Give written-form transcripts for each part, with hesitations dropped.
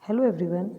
Hello everyone.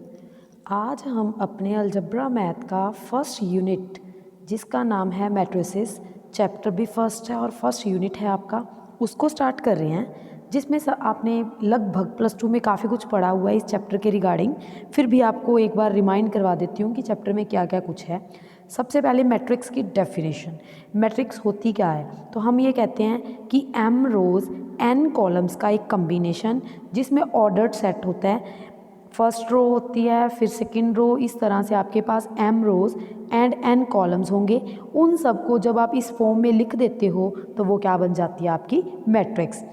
आज हम अपने अलजब्रा मैथ का फर्स्ट यूनिट जिसका नाम है मैट्रिसेस, चैप्टर भी फर्स्ट है और फर्स्ट यूनिट है आपका, उसको स्टार्ट कर रहे हैं। जिसमें आपने लगभग +2 में काफ़ी कुछ पढ़ा हुआ है इस चैप्टर के रिगार्डिंग। फिर भी आपको एक बार रिमाइंड करवा देती हूँ कि चैप्टर में क्या क्या कुछ है। सबसे पहले मैट्रिक्स की डेफिनेशन। मैट्रिक्स होती क्या है? तो हम ये कहते हैं कि m रोज़ n कॉलम्स का एक कम्बिनेशन जिसमें ऑर्डर्ड सेट होता है। फर्स्ट रो होती है, फिर सेकंड रो, इस तरह से आपके पास m rows and n columns होंगे। उन सबको जब आप इस फॉर्म में लिख देते हो तो वो क्या बन जाती है? आपकी मैट्रिक्स।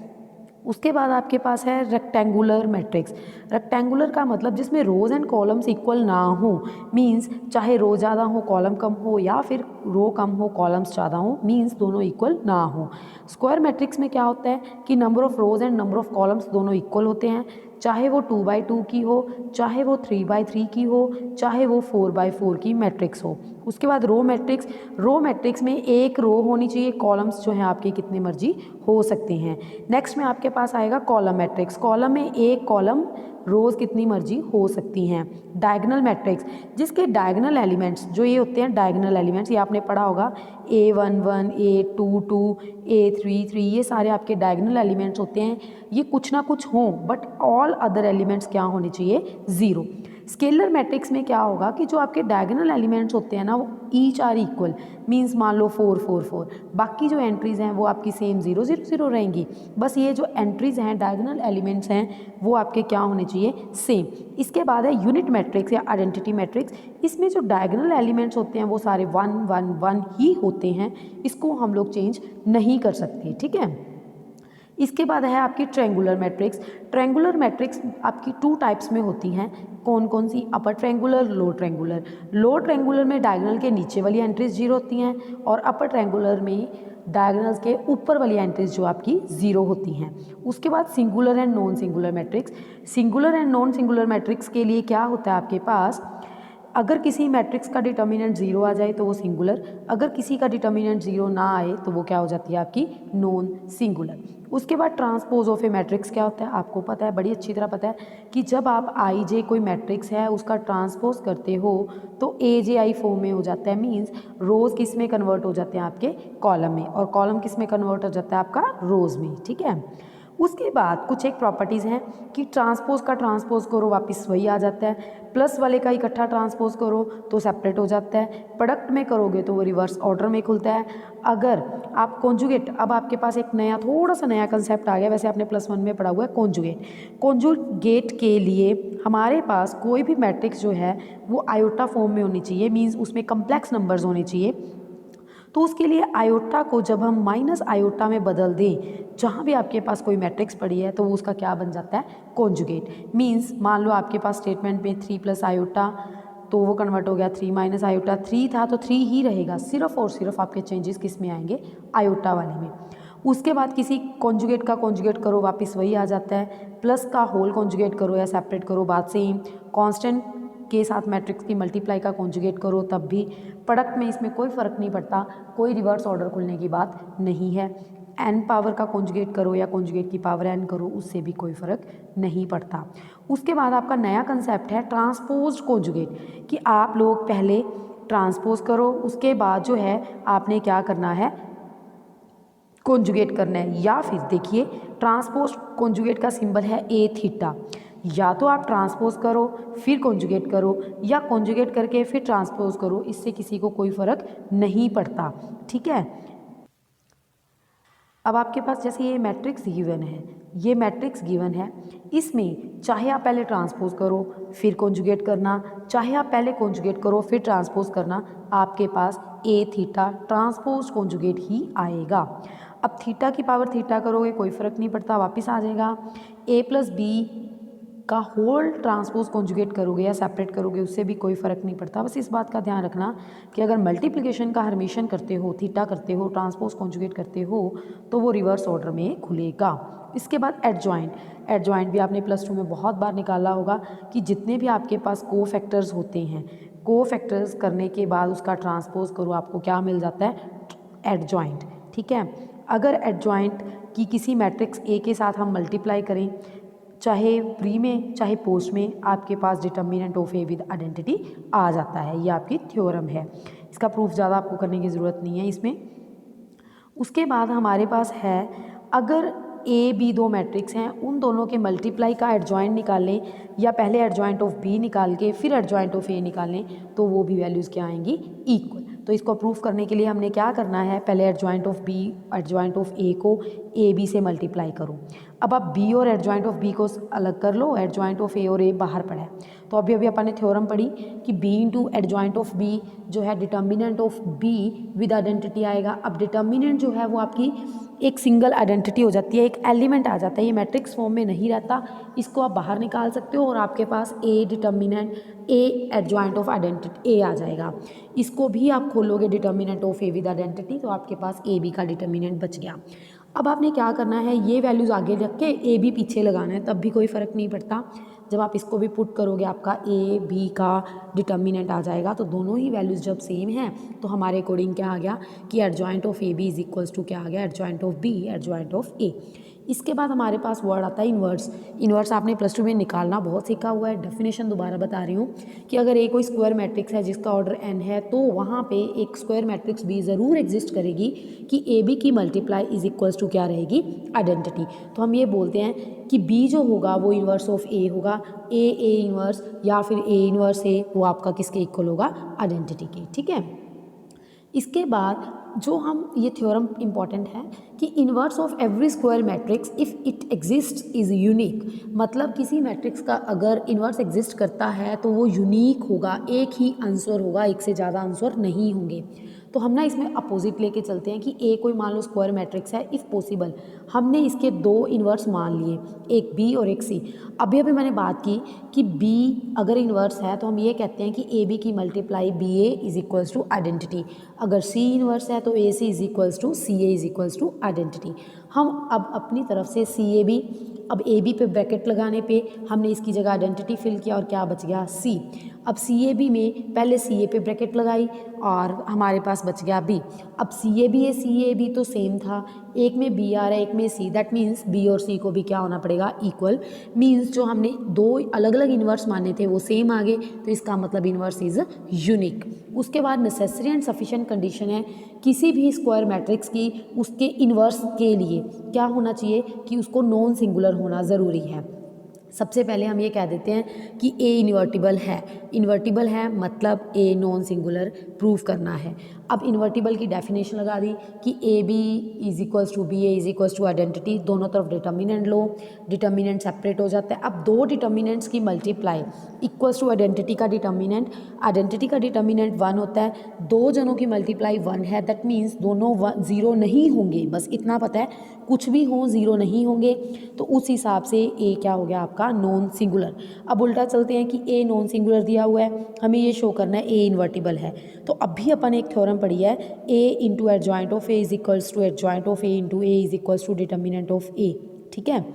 उसके बाद आपके पास है रेक्टेंगुलर मैट्रिक्स। रेक्टेंगुलर का मतलब जिसमें रोज़ एंड कॉलम्स इक्वल ना हो, मींस चाहे रो ज़्यादा हो कॉलम कम हो, या फिर रो कम हो कॉलम्स ज़्यादा हो, मींस दोनों इक्वल ना हो। स्क्वायर मैट्रिक्स में क्या होता है कि number of rows and number of columns दोनों इक्वल होते हैं, चाहे वो 2x2 की हो, चाहे वो 3x3 की हो, चाहे वो 4x4 की मैट्रिक्स हो। उसके बाद रो मैट्रिक्स। रो मैट्रिक्स में एक रो होनी चाहिए, कॉलम्स जो हैं आपके कितने मर्जी हो सकते हैं। नेक्स्ट में आपके पास आएगा कॉलम मैट्रिक्स। कॉलम में एक कॉलम रोज़ कितनी मर्जी हो सकती हैं। डायगनल मैट्रिक्स, जिसके डायगनल एलिमेंट्स जो ये होते हैं, डायगनल एलिमेंट्स ये आपने पढ़ा होगा, A11, A22, A33, ये सारे आपके डायगनल एलिमेंट्स होते हैं। ये कुछ ना कुछ हों बट ऑल अदर एलिमेंट्स क्या होने चाहिए? ज़ीरो। स्केलर मैट्रिक्स में क्या होगा कि जो आपके डायगनल एलिमेंट्स होते हैं ना, वो ईच आर इक्वल, मींस मान लो 4 4 4, बाकी जो एंट्रीज़ हैं वो आपकी सेम 0 0 0 रहेंगी। बस ये जो एंट्रीज़ हैं, डायगनल एलिमेंट्स हैं, वो आपके क्या होने चाहिए? सेम। इसके बाद है यूनिट मैट्रिक्स या आइडेंटिटी मैट्रिक्स। इसमें जो डायगनल एलिमेंट्स होते हैं वो सारे 1 1 1 ही होते हैं, इसको हम लोग चेंज नहीं कर सकते, ठीक है। इसके बाद है आपकी ट्रायंगुलर मैट्रिक्स। ट्रायंगुलर मैट्रिक्स आपकी 2 टाइप्स में होती हैं। कौन कौन सी? Upper triangular, lower triangular. Lower triangular में डायगोनल के नीचे वाली एंट्रीज 0 होती हैं, और अपर ट्रायंगुलर में डायगोनल्स के ऊपर वाली एंट्रीज जो आपकी 0 होती हैं। उसके बाद singular and non singular matrix. Singular and non singular matrix के लिए क्या होता है आपके पास? अगर किसी मैट्रिक्स का डिटर्मिनेंट 0 आ जाए तो वो सिंगुलर, अगर किसी का डिटर्मिनेंट 0 ना आए तो वो क्या हो जाती है? आपकी नॉन सिंगुलर। उसके बाद ट्रांसपोज ऑफ ए मैट्रिक्स क्या होता है? आपको पता है, बड़ी अच्छी तरह पता है कि जब आप आई जे कोई मैट्रिक्स है उसका ट्रांसपोज करते हो तो ए जे आई फॉर्म में हो जाता है, मीन्स रोज़ किस में कन्वर्ट हो जाते हैं? आपके कॉलम में, और कॉलम किस में कन्वर्ट हो जाता है? आपका रोज़ में, ठीक है। उसके बाद कुछ एक प्रॉपर्टीज़ हैं कि ट्रांसपोज का ट्रांसपोज करो वापस वही आ जाता है, प्लस वाले का इकट्ठा ट्रांसपोज करो तो सेपरेट हो जाता है, प्रोडक्ट में करोगे तो वो रिवर्स ऑर्डर में खुलता है। अगर आप कॉन्जुगेट, अब आपके पास एक नया थोड़ा सा नया कंसेप्ट आ गया, वैसे आपने +1 में पढ़ा हुआ है कॉन्जुगेट। कॉन्जुगेट के लिए हमारे पास कोई भी मैट्रिक्स जो है वो आयोटा फॉर्म में होनी चाहिए, मीन्स उसमें कम्प्लेक्स नंबर्स होने चाहिए। तो उसके लिए आयोटा को जब हम माइनस आयोटा में बदल दें, जहाँ भी आपके पास कोई मैट्रिक्स पड़ी है तो वो उसका क्या बन जाता है? कॉन्जुगेट। मीन्स मान लो आपके पास स्टेटमेंट में 3 + आयोटा, तो वो कन्वर्ट हो गया 3 - आयोटा। 3 था तो 3 ही रहेगा, सिर्फ और सिर्फ आपके चेंजेस किस में आएंगे? आयोटा वाले में। उसके बाद किसी कॉन्जुगेट का कॉन्जुगेट करो वापस वही आ जाता है, प्लस का होल कॉन्जुगेट करो या सेपरेट करो बात सेम। कांस्टेंट के साथ मैट्रिक्स की मल्टीप्लाई का कॉन्जुगेट करो तब भी। प्रोडक्ट में इसमें कोई फ़र्क नहीं पड़ता, कोई रिवर्स ऑर्डर खुलने की बात नहीं है। n पावर का कॉन्जुगेट करो या कॉन्जुगेट की पावर n करो, उससे भी कोई फ़र्क नहीं पड़ता। उसके बाद आपका नया कंसेप्ट है ट्रांसपोज्ड कॉन्जुगेट, कि आप लोग पहले ट्रांसपोज करो, उसके बाद जो है आपने क्या करना है? कॉन्जुगेट करना है। या फिर देखिए, ट्रांसपोज कॉन्जुगेट का सिंबल है ए थीटा। या तो आप ट्रांसपोज करो फिर कॉन्जुगेट करो, या कॉन्जुगेट करके फिर ट्रांसपोज करो, इससे किसी को कोई फ़र्क नहीं पड़ता, ठीक है। अब आपके पास जैसे ये मैट्रिक्स गिवन है, ये मैट्रिक्स गिवन है, इसमें चाहे आप पहले ट्रांसपोज करो फिर कॉन्जुगेट करना, चाहे आप पहले कॉन्जुगेट करो फिर ट्रांसपोज करना, आपके पास ए थीटा ट्रांसपोज कॉन्जुगेट ही आएगा। अब थीटा की पावर थीटा करोगे कोई फ़र्क नहीं पड़ता, वापस आ जाएगा। a + b का होल ट्रांसपोज कॉन्जुगेट करोगे या सेपरेट करोगे, उससे भी कोई फ़र्क नहीं पड़ता। बस इस बात का ध्यान रखना कि अगर मल्टीप्लिकेशन का हर्मेशन करते हो, थीटा करते हो, ट्रांसपोज कॉन्जुगेट करते हो, तो वो रिवर्स ऑर्डर में खुलेगा। इसके बाद एडजॉइंट। एडजॉइंट भी आपने +2 में बहुत बार निकाला होगा कि जितने भी आपके पास कोफैक्टर्स होते हैं, कोफैक्टर्स करने के बाद उसका ट्रांसपोज करो, आपको क्या मिल जाता है? एडजॉइंट, ठीक है। अगर एडजॉइंट की किसी मैट्रिक्स ए के साथ हम मल्टीप्लाई करें चाहे प्री में चाहे पोस्ट में आपके पास determinant of A with identity आ जाता है। ये आपकी थ्योरम है, इसका प्रूफ ज़्यादा आपको करने की ज़रूरत नहीं है इसमें। उसके बाद हमारे पास है, अगर ए बी दो मैट्रिक्स हैं, उन दोनों के मल्टीप्लाई का एडजॉइंट निकाल लें या पहले एडजॉइंट ऑफ बी निकाल के फिर एडजॉइंट ऑफ ए निकाल लें तो वो भी वैल्यूज़ क्या आएंगी, इक्वल। तो इसको प्रूफ करने के लिए हमने क्या करना है, पहले adjoint of B adjoint of A को ए बी से मल्टीप्लाई करो। अब आप बी और एडजॉइंट ऑफ बी को अलग कर लो, एडजॉइंट ऑफ ए और ए बाहर पड़ा है। तो अभी अपन ने थ्योरम पढ़ी कि B into adjoint of B जो है determinant of B with identity आएगा। अब डिटर्मिनेंट जो है वो आपकी एक सिंगल आइडेंटिटी हो जाती है, एक एलिमेंट आ जाता है, ये मैट्रिक्स फॉर्म में नहीं रहता, इसको आप बाहर निकाल सकते हो और आपके पास A determinant A adjoint of identity A आ जाएगा। इसको भी आप खोलोगे determinant of A with identity तो आपके पास ए बी का डिटर्मिनेंट बच गया। अब आपने क्या करना है, ये वैल्यूज़ आगे रख के ए बी पीछे लगाना है, तब भी कोई फ़र्क नहीं पड़ता। जब आप इसको भी पुट करोगे आपका ए बी का डिटर्मिनेंट आ जाएगा। तो दोनों ही वैल्यूज़ जब सेम हैं तो हमारे अकॉर्डिंग क्या आ गया कि adjoint of A B is equals to क्या आ गया, adjoint of B adjoint of A. इसके बाद हमारे पास वर्ड आता है इन्वर्स। इन्वर्स आपने +2 में निकालना बहुत सीखा हुआ है। डेफिनेशन दोबारा बता रही हूँ कि अगर ए कोई स्क्वायर मैट्रिक्स है जिसका ऑर्डर n है तो वहाँ पे एक स्क्वायर मैट्रिक्स भी ज़रूर एग्जिस्ट करेगी कि ए बी की मल्टीप्लाई इज इक्वल्स टू क्या रहेगी, आइडेंटिटी। तो हम ये बोलते हैं कि बी जो होगा वो इन्वर्स ऑफ ए होगा, ए इन्वर्स या फिर ए इन्वर्स ए वो आपका किसके इक्वल होगा, आइडेंटिटी के। ठीक है, इसके बाद जो हम ये थ्योरम इम्पॉर्टेंट है कि inverse of every square matrix if it exist is unique. मतलब किसी मैट्रिक्स का अगर इन्वर्स एग्जिस्ट करता है तो वो यूनिक होगा, एक ही आंसर होगा, एक से ज़्यादा आंसर नहीं होंगे। तो हम ना इसमें अपोजिट लेके चलते हैं कि ए कोई मान लो स्क्वायर मैट्रिक्स है, इफ़ पॉसिबल हमने इसके दो इन्वर्स मान लिए, एक बी और एक सी। अभी मैंने बात की कि बी अगर इन्वर्स है तो हम ये कहते हैं कि ए बी की multiply B A is equals to identity. अगर सी इन्वर्स है तो A C is equals to C A is equals to identity. हम अब अपनी तरफ से सी ए बी, अब ए बी पे ब्रैकेट लगाने पे हमने इसकी जगह आइडेंटिटी फिल किया और क्या बच गया, सी। अब सी ए बी में पहले सी ए पे ब्रैकेट लगाई और हमारे पास बच गया बी। अब सी ए बी तो सेम था, एक में बी आ रहा है एक में सी, दैट मीन्स बी और सी को भी क्या होना पड़ेगा, इक्वल। मीन्स जो हमने दो अलग अलग इन्वर्स माने थे वो सेम आ गए, तो इसका मतलब इन्वर्स इज यूनिक। उसके बाद नेसेसरी एंड सफिशिएंट कंडीशन है किसी भी स्क्वायर मैट्रिक्स की, उसके इन्वर्स के लिए क्या होना चाहिए कि उसको नॉन सिंगुलर होना ज़रूरी है। सबसे पहले हम ये कह देते हैं कि ए इन्वर्टिबल है, इन्वर्टिबल है मतलब ए नॉन सिंगुलर प्रूव करना है। अब इन्वर्टिबल की डेफिनेशन लगा दी कि A B is equals to B A is equals to identity, दोनों तरफ डिटर्मिनेंट लो, डिटर्मिनेंट सेपरेट हो जाता है। अब दो डिटर्मिनेंट्स की मल्टीप्लाई इक्वल्स टू आइडेंटिटी का डिटर्मिनेंट, आइडेंटिटी का डिटर्मिनेंट 1 होता है, दो जनों की मल्टीप्लाई 1 है, दैट मीन्स दोनों 0 नहीं होंगे, बस इतना पता है, कुछ भी हो 0 नहीं होंगे। तो उस हिसाब से ए क्या हो गया आपका, नॉन सिंगुलर। अब उल्टा चलते हैं कि ए नॉन सिंगुलर दिया हुआ है, हमें ये शो करना है ए इन्वर्टिबल है। तो अभी अपन एक थ्योरम पढ़ी है, A into adjoint of A is equals to adjoint of A into A is equals to determinant of A. ठीक है,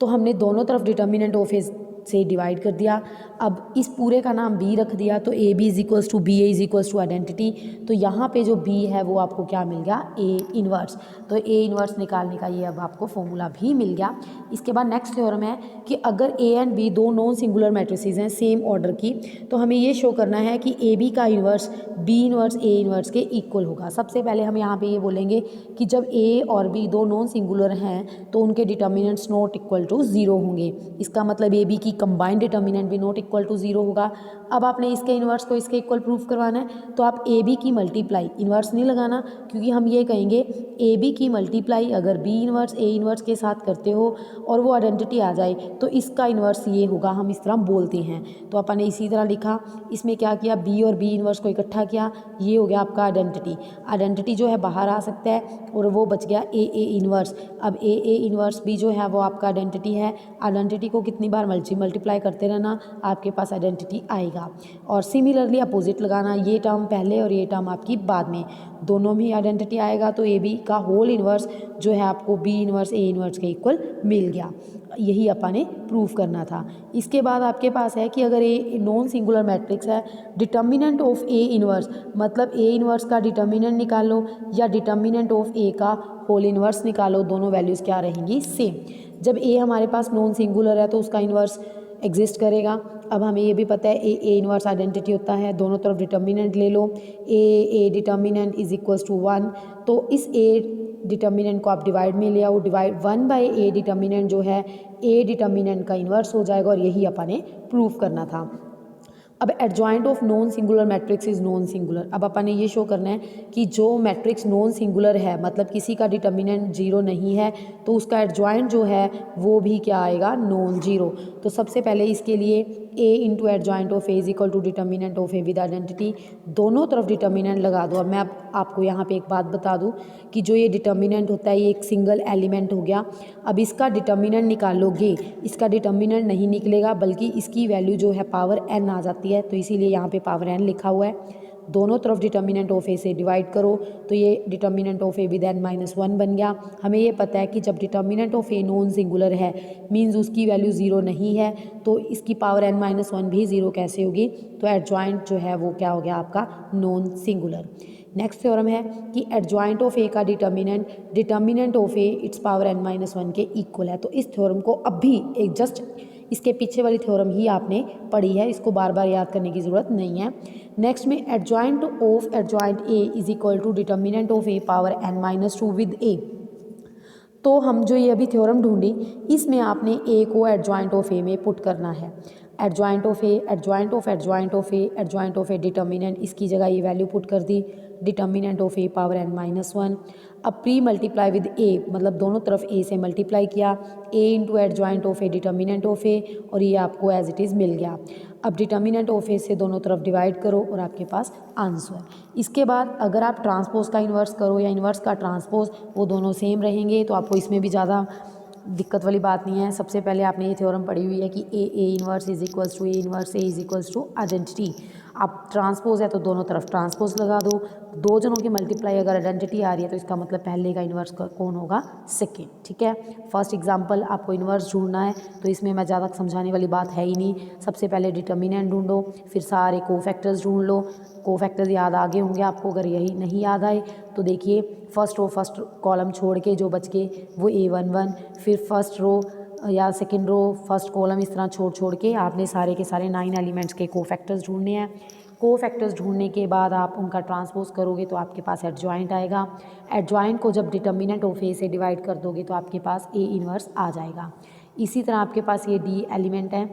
तो हमने दोनों तरफ डिटर्मिनेंट ऑफ ए से डिवाइड कर दिया। अब इस पूरे का नाम बी रख दिया, तो A B is equals to B A is equals to identity. तो यहाँ पे जो बी है वो आपको क्या मिल गया, ए इन्वर्स। तो ए इन्वर्स निकालने का ये अब आपको फॉर्मूला भी मिल गया। इसके बाद नेक्स्ट थ्योरम है कि अगर ए एंड बी दो नॉन सिंगुलर मैट्रिसेस हैं सेम ऑर्डर की, तो हमें ये शो करना है कि ए बी का inverse B inverse A inverse के इक्वल होगा। सबसे पहले हम यहाँ पे ये बोलेंगे कि जब ए और बी दो नॉन सिंगुलर हैं तो उनके डिटर्मिनेंट्स नॉट इक्वल टू 0 होंगे। इसका मतलब ए बी की कंबाइंड डिटर्मिनेंट भी नॉट इक्वल टू 0 होगा। अब आपने इसके इन्वर्स को इसके इक्वल प्रूफ करवाना है, तो आप ए बी की मल्टीप्लाई, इन्वर्स नहीं लगाना क्योंकि हम ये कहेंगे ए बी की मल्टीप्लाई अगर बी इन्वर्स ए इन्वर्स के साथ करते हो और वो आइडेंटिटी आ जाए तो इसका इन्वर्स ये होगा, हम इस तरह बोलते हैं। तो अपन ने इसी तरह लिखा, इसमें क्या किया, बी और बी इन्वर्स को इकट्ठा किया, ये हो गया आपका आइडेंटिटी। आइडेंटिटी जो है बाहर आ सकता है और वो बच गया ए इन्वर्स। अब ए इन्वर्स भी जो है वो आपका आइडेंटिटी है। आइडेंटिटी को कितनी बार मल्टीप्लाई करते रहना, आपके पास आइडेंटिटी आएगा। और सिमिलरली अपोजिट लगाना, ये टर्म पहले और ये टर्म आपकी बाद में, दोनों में आइडेंटिटी आएगा। तो ए बी का होल इन्वर्स जो है आपको बी इन्वर्स ए इन्वर्स के इक्वल मिल गया। यही अपन ने प्रूफ करना था। इसके बाद आपके पास है कि अगर ए नॉन सिंगुलर मैट्रिक्स है, डिटर्मिनेंट ऑफ ए इन्वर्स, मतलब ए इन्वर्स का डिटर्मिनेंट निकालो या डिटर्मिनेंट ऑफ ए का होल इन्वर्स निकालो, दोनों वैल्यूज़ क्या रहेंगी, सेम। जब ए हमारे पास नॉन सिंगुलर है तो उसका इन्वर्स एग्जिस्ट करेगा। अब हमें ये भी पता है ए इन्वर्स आइडेंटिटी होता है, दोनों तरफ डिटर्मिनेंट ले लो, A determinant is equals to 1, तो इस ए डिटर्मिनेंट को आप डिवाइड में ले आओ, डिवाइड 1 बाई ए डिटर्मिनेंट जो है ए डिटर्मिनेंट का इन्वर्स हो जाएगा और यही अपने प्रूव करना था। अब adjoint of non singular matrix is non singular. अब अपन ने ये शो करना है कि जो मैट्रिक्स नॉन सिंगुलर है, मतलब किसी का डिटर्मिनेंट जीरो नहीं है, तो उसका एडजॉइंट जो है वो भी क्या आएगा, नॉन जीरो। तो सबसे पहले इसके लिए A into adjoint of A is equal to determinant of A with identity, दोनों तरफ डिटर्मिनेंट लगा दो। अब मैं आपको यहाँ पे एक बात बता दूँ कि जो ये डिटर्मिनेंट होता है ये एक सिंगल एलिमेंट हो गया। अब इसका डिटर्मिनेंट निकालोगे, इसका डिटर्मिनेंट नहीं निकलेगा बल्कि इसकी वैल्यू जो है पावर n आ जाती है, तो इसीलिए यहाँ पे पावर n लिखा हुआ है। दोनों तरफ डिटर्मिनेंट ऑफ ए से डिवाइड करो तो ये determinant of A with n-1 बन गया। हमें ये पता है कि जब determinant of a non singular है मींस उसकी वैल्यू ज़ीरो नहीं है, तो इसकी पावर n-1 भी ज़ीरो कैसे होगी, तो एडजॉइंट जो है वो क्या हो गया आपका, नॉन सिंगुलर। नेक्स्ट थ्योरम है कि एडजॉइंट ऑफ ए का determinant of A it's power n-1 के इक्वल है। तो इस थ्योरम को अब भी एक जस्ट इसके पीछे वाली थ्योरम ही आपने पढ़ी है, इसको बार बार याद करने की ज़रूरत नहीं है। नेक्स्ट में adjoint of adjoint A is equal to determinant of A power n-2 with A. तो हम जो ये अभी थ्योरम ढूंढी इसमें आपने ए को एडजॉइंट ऑफ ए में पुट करना है। Adjoint of A, adjoint of adjoint of A, adjoint of A determinant, इसकी जगह ये वैल्यू पुट कर दी, determinant of A power n-1। अब प्री मल्टीप्लाई विद ए, मतलब दोनों तरफ ए से मल्टीप्लाई किया, A into adjoint of A determinant of A, और ये आपको एज इट इज़ मिल गया। अब डिटर्मिनेंट ऑफ ए से दोनों तरफ डिवाइड करो और आपके पास आंसर। इसके बाद अगर आप ट्रांसपोज का इन्वर्स करो या इन्वर्स का ट्रांसपोज, वो दोनों सेम रहेंगे, तो आपको इसमें भी ज़्यादा दिक्कत वाली बात नहीं है। सबसे पहले आपने ये थ्योरम पढ़ी हुई है कि A inverse is equals to A inverse A is equals to identity. आप ट्रांसपोज है तो दोनों तरफ ट्रांसपोज लगा दो, दो जनों की मल्टीप्लाई अगर आइडेंटिटी आ रही है तो इसका मतलब पहले का इन्वर्स कौन होगा, सेकेंड। ठीक है, फर्स्ट एग्जांपल आपको इन्वर्स ढूंढना है तो इसमें मैं ज़्यादा समझाने वाली बात है ही नहीं। सबसे पहले डिटर्मिनेंट ढूंढो, फिर सारे कोफैक्टर्स ढूंढ लो। कोफैक्टर्स याद आगे होंगे आपको, अगर यही नहीं याद आए तो देखिए फर्स्ट रो फर्स्ट कॉलम छोड़ के जो बच के वो A11, फिर फर्स्ट रो या सेकंड रो फर्स्ट कॉलम, इस तरह छोड़ के आपने सारे के सारे 9 एलिमेंट्स के कोफैक्टर्स ढूंढने हैं। कोफैक्टर्स ढूंढने के बाद आप उनका ट्रांसपोज करोगे तो आपके पास एडजॉइंट आएगा। एडजॉइंट को जब डिटर्मिनेंट ऑफ ए से डिवाइड कर दोगे तो आपके पास ए इन्वर्स आ जाएगा। इसी तरह आपके पास ये डी एलिमेंट है,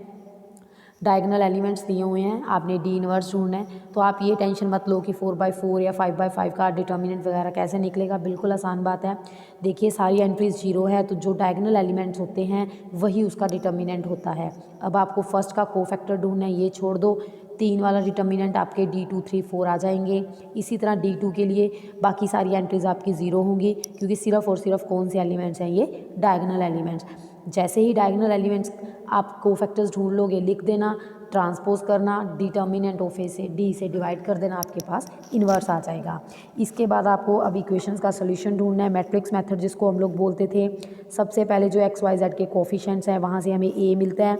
डायगोनल एलिमेंट्स दिए हुए हैं, आपने डी इन्वर्स ढूंढना है। तो आप ये टेंशन मत लो कि 4/4 या 5/5 का डिटर्मिनेंट वगैरह कैसे निकलेगा, बिल्कुल आसान बात है। देखिए सारी एंट्रीज जीरो है तो जो डायगोनल एलिमेंट्स होते हैं वही उसका डिटर्मिनेंट होता है। अब आपको फर्स्ट का कोफैक्टर ढूंढना है, ये छोड़ दो, 3 वाला डिटर्मिनेंट आपके D2 3 4 आ जाएंगे। इसी तरह D2 के लिए बाकी सारी एंट्रीज आपकी ज़ीरो होंगी क्योंकि सिर्फ और सिर्फ कौन से एलिमेंट्स हैं, ये डायगोनल एलिमेंट्स। जैसे ही डायगोनल एलिमेंट्स आप कोफैक्टर्स ढूंढ लोगे, लिख देना, ट्रांसपोज करना, डिटर्मिनेंट ऑफ ए से डी से डिवाइड कर देना, आपके पास इन्वर्स आ जाएगा। इसके बाद आपको अब इक्वेशंस का सोल्यूशन ढूंढना है, मैट्रिक्स मेथड जिसको हम लोग बोलते थे। सबसे पहले जो XYZ के कोफिशिएंट्स हैं वहाँ से हमें ए मिलता है,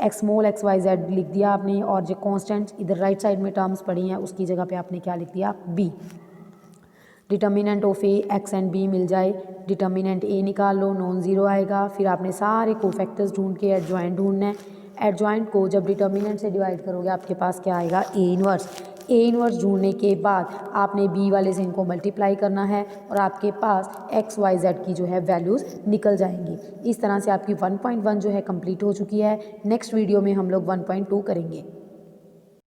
x स्मॉल XYZ लिख दिया आपने, और जो कॉन्स्टेंट्स इधर राइट साइड में टर्म्स पड़ी हैं उसकी जगह पे आपने क्या लिख दिया, b। Determinant of A x and b मिल जाए, डिटर्मिनेंट a निकाल लो, नॉन ज़ीरो आएगा। फिर आपने सारे कोफैक्टर्स ढूंढ के एडजॉइंट ढूंढना है। एडजॉइंट को जब डिटर्मिनेंट से डिवाइड करोगे आपके पास क्या आएगा, ए इन्वर्स। ए इन्वर्स ढूंढने के बाद आपने बी वाले से इनको मल्टीप्लाई करना है और आपके पास XYZ की जो है वैल्यूज़ निकल जाएंगी। इस तरह से आपकी 1.1 जो है कंप्लीट हो चुकी है। नेक्स्ट वीडियो में हम लोग 1.2 करेंगे।